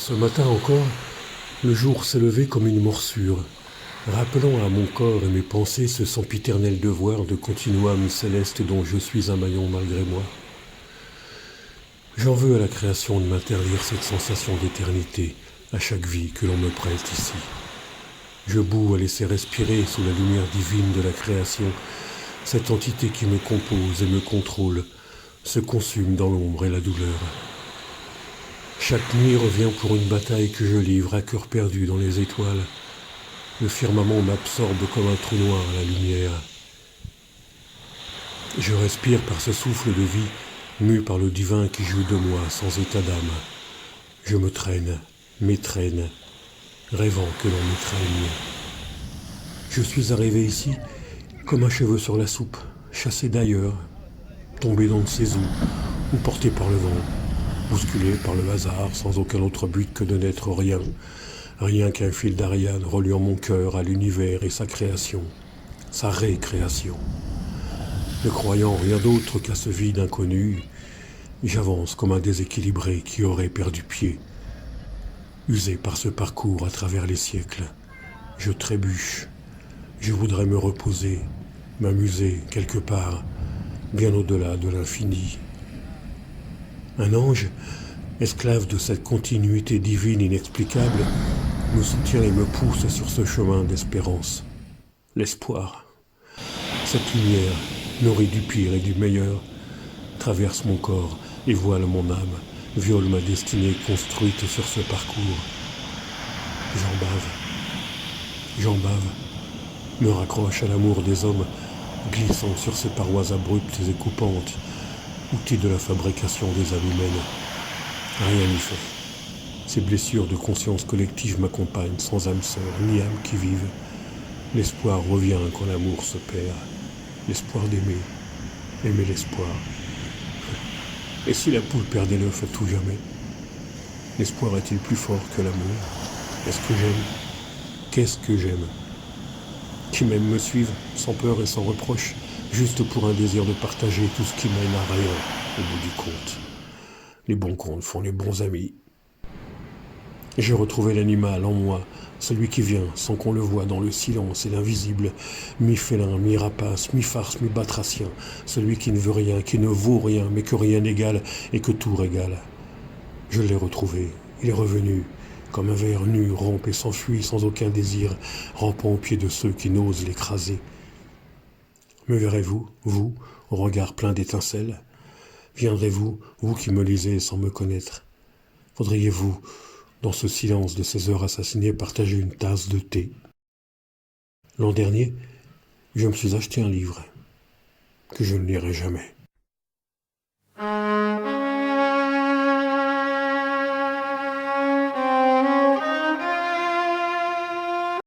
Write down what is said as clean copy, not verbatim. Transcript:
Ce matin encore, le jour s'est levé comme une morsure, rappelant à mon corps et mes pensées ce sempiternel devoir de continuum céleste dont je suis un maillon malgré moi. J'en veux à la création de m'interdire cette sensation d'éternité à chaque vie que l'on me prête ici. Je boue à laisser respirer sous la lumière divine de la création cette entité qui me compose et me contrôle, se consume dans l'ombre et la douleur. Chaque nuit revient pour une bataille que je livre à cœur perdu dans les étoiles. Le firmament m'absorbe comme un trou noir à la lumière. Je respire par ce souffle de vie, mu par le divin qui joue de moi sans état d'âme. Je me traîne, m'étraîne, rêvant que l'on m'étreigne. Je suis arrivé ici comme un cheveu sur la soupe, chassé d'ailleurs, tombé dans de ses eaux, ou porté par le vent, bousculé par le hasard, sans aucun autre but que de n'être rien, rien qu'un fil d'Ariane reliant mon cœur à l'univers et sa création, sa récréation. Ne croyant rien d'autre qu'à ce vide inconnu, j'avance comme un déséquilibré qui aurait perdu pied. Usé par ce parcours à travers les siècles, je trébuche. Je voudrais me reposer, m'amuser quelque part, bien au-delà de l'infini. Un ange, esclave de cette continuité divine inexplicable, me soutient et me pousse sur ce chemin d'espérance. L'espoir, cette lumière, nourrie du pire et du meilleur, traverse mon corps et voile mon âme, viole ma destinée construite sur ce parcours. J'en bave, me raccroche à l'amour des hommes, glissant sur ces parois abruptes et coupantes, outils de la fabrication des âmes humaines. Rien n'y fait. Ces blessures de conscience collective m'accompagnent sans âme sœur, ni âme qui vive. L'espoir revient quand l'amour se perd. L'espoir d'aimer, aimer l'espoir. Et si la poule perdait l'œuf à tout jamais? L'espoir est-il plus fort que l'amour? Est-ce que j'aime? Qu'est-ce que j'aime? Qui même me suivent, sans peur et sans reproche, juste pour un désir de partager tout ce qui mène à rien, au bout du compte. Les bons comptes font les bons amis. J'ai retrouvé l'animal en moi, celui qui vient, sans qu'on le voie, dans le silence et l'invisible, mi-félin, mi-rapace, mi-farce, mi-batracien, celui qui ne veut rien, qui ne vaut rien, mais que rien n'égale et que tout régale. Je l'ai retrouvé, il est revenu, comme un ver nu, rampe et s'enfuit sans aucun désir, rampant aux pieds de ceux qui n'osent l'écraser. Me verrez-vous, vous, au regard plein d'étincelles? Viendrez-vous, vous qui me lisez sans me connaître? Voudriez-vous, dans ce silence de ces heures assassinées, partager une tasse de thé? L'an dernier, je me suis acheté un livre que je ne lirai jamais.